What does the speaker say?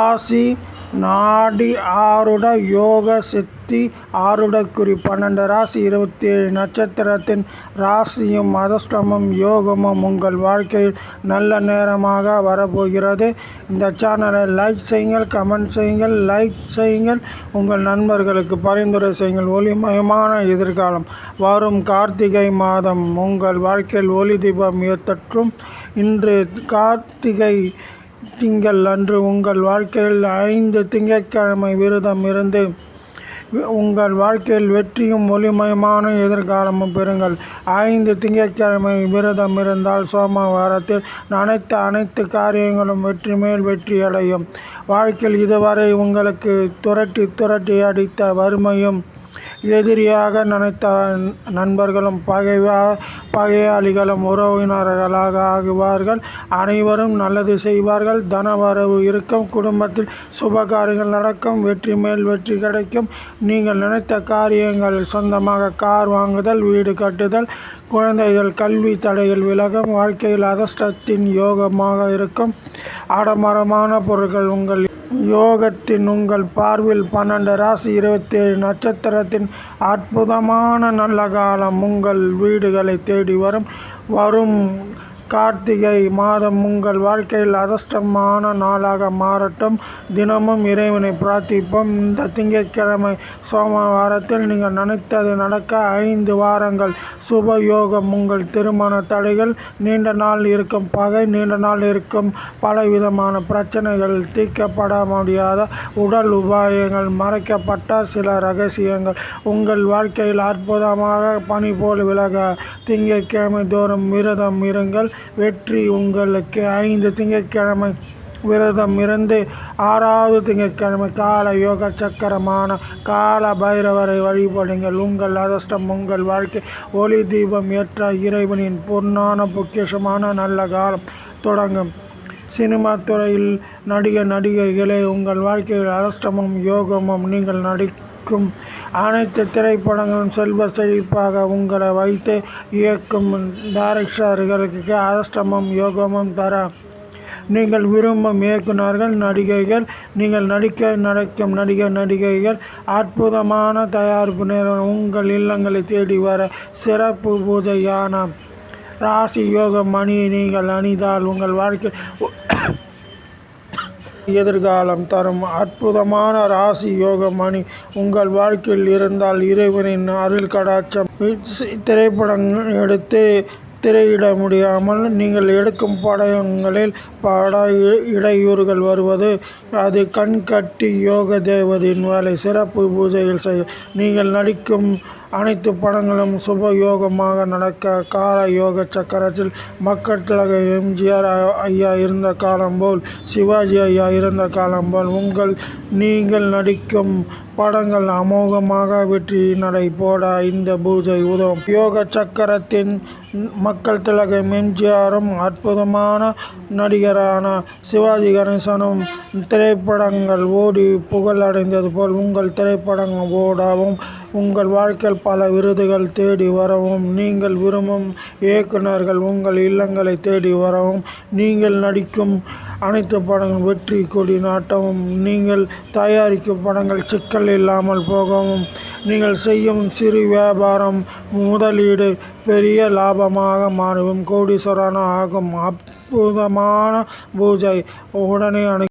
ராசி நாடி ஆருட யோக சித்தி ஆருட குறி 12 ராசி 27 நட்சத்திரத்தின் ராசியும் அதிர்ஷ்டமும் யோகமும் உங்கள் வாழ்க்கையில் நல்ல நேரமாக வரப்போகிறது. இந்த சேனலை லைக் செய்யுங்கள், கமெண்ட் செய்யுங்கள், லைக் செய்யுங்கள், உங்கள் நண்பர்களுக்கு பரிந்துரை செய்யுங்கள். ஒளிமயமான எதிர்காலம். வரும் கார்த்திகை மாதம் உங்கள் வாழ்க்கையில் ஒளி தீபம் ஏற்றட்டும். இன்று கார்த்திகை திங்கள் அன்று உங்கள் வாழ்க்கையில் 5 திங்கட்கிழமை விரதம் இருந்து உங்கள் வாழ்க்கையில் வெற்றியும் ஒளிமயமான எதிர்காலமும் பெறுங்கள். 5 திங்கட்கிழமை விரதம் இருந்தால் சோமவாரத்தில் நினைத்த அனைத்து காரியங்களும் வெற்றி மேல் வெற்றி அடையும். வாழ்க்கையில் இதுவரை உங்களுக்கு துரட்டி அடித்த வறுமையும் எதிரியாக நினைத்த நண்பர்களும் பகையாளிகளும் உறவினர்களாக ஆகுவார்கள். அனைவரும் நல்லது செய்வார்கள். தனவரவு இருக்கும். குடும்பத்தில் சுபகாரியங்கள் நடக்கும். வெற்றி மேல் வெற்றி கிடைக்கும். நீங்கள் நினைத்த காரியங்கள் சொந்தமாக கார் வாங்குதல், வீடு கட்டுதல், குழந்தைகள் கல்வி தடைகள் விலகும். வாழ்க்கையில் அதிர்ஷ்டத்தின் யோகமாக இருக்கும். ஆடம்பரமான பொருட்கள் உங்கள் யோகத்தின் உங்கள் பார்வையில் 12 ராசி 27 நட்சத்திரத்தின் அற்புதமான நல்ல காலம் உங்கள் வீடுகளை தேடி வரும் கார்த்திகை மாதம் உங்கள் வாழ்க்கையில் அதிர்ஷ்டமான நாளாக மாறட்டும். தினமும் இறைவனை பிரார்த்திப்போம். இந்த திங்கட்கிழமை சோமவாரத்தில் நீங்கள் நினைத்தது நடக்க 5 வாரங்கள் சுப யோகம். உங்கள் திருமண தடைகள், நீண்ட நாள் இருக்கும் பகை, நீண்ட நாள் இருக்கும் பலவிதமான பிரச்சனைகள், தீர்க்கப்பட முடியாத உடல் உபாயங்கள், மறைக்கப்பட்ட சில ரகசியங்கள் உங்கள் வாழ்க்கையில் அற்புதமாக பனி போல் விலக திங்கட்கிழமை தோறும் விரதம் இருங்கள். வெற்றி உங்களுக்கு. 5 திங்கட்கிழமை விரதம் இருந்து 6வது திங்கட்கிழமை கால யோக சக்கரமான கால பைரவரை வழிபடுங்கள். உங்கள் அதிர்ஷ்டம் உங்கள் வாழ்க்கை ஒளி தீபம் ஏற்ற இறைவனின் பொன்னான பொக்கிஷமான நல்ல காலம் தொடங்கும். சினிமா துறையில் நடிகைகளே, உங்கள் வாழ்க்கையில் அதிர்ஷ்டமும் யோகமும் நீங்கள் நடிக்கும் அனைத்து திரைப்படங்களும் செல்வ செழிப்பாக உங்களை வைத்து இயக்கும் டைரக்டர்களுக்கு அதிர்ஷ்டமும் யோகமும் தர நீங்கள் விரும்பும் இயக்குநர்கள், நடிகைகள், நீங்கள் நடிக்கும் நடிகைகள், அற்புதமான தயாரிப்பு நிறுவனம் உங்கள் இல்லங்களை தேடி வர சிறப்பு பூஜையான ராசி யோக மணியை நீங்கள் அணிந்தால் உங்கள் வாழ்க்கை எதிர்காலம் தரும். அற்புதமான ராசி யோக மணி உங்கள் வாழ்க்கையில் இருந்தால் இறைவனின் அருள் கடாட்சம். திரைப்படங்கள் எடுத்து திரையிட முடியாமல் நீங்கள் எடுக்கும் படங்களில் இடையூறுகள் வருவது அது கண்கட்டி யோக தேவதையின் வேலை. சிறப்பு பூஜைகள் செய்ய நீங்கள் நடிக்கும் அனைத்து படங்களும் சுப யோகமாக நடக்க கால யோக சக்கரத்தில் மக்கள் திலக எம்ஜிஆர் ஐயா இருந்த காலம் போல், சிவாஜி ஐயா இருந்த காலம் போல் நீங்கள் நடிக்கும் படங்கள் அமோகமாக வெற்றி நடை போட இந்த பூஜை உதவும். யோக சக்கரத்தின் மக்கள் திலகம் எம்ஜிஆரும் அற்புதமான நடிகரான சிவாஜி கணேசனும் திரைப்படங்கள் ஓடி புகழ் அடைந்தது போல் உங்கள் திரைப்படங்கள் ஓடவும், உங்கள் வாழ்க்கையில் பல விருதுகள் தேடி வரவும், நீங்கள் விரும்பும் இயக்குநர்கள் உங்கள் இல்லங்களை தேடி வரவும், நீங்கள் நடிக்கும் அனைத்து படங்கள் வெற்றி கொடி நாட்டவும், நீங்கள் தயாரிக்கும் படங்கள் சிக்கல் இல்லாமல் போகவும், நீங்கள் செய்யும் சிறு வியாபாரம் முதலீடு பெரிய லாபமாக மாறவும், கோடீஸ்வரன் ஆகும் அற்புதமான பூஜை. உடனே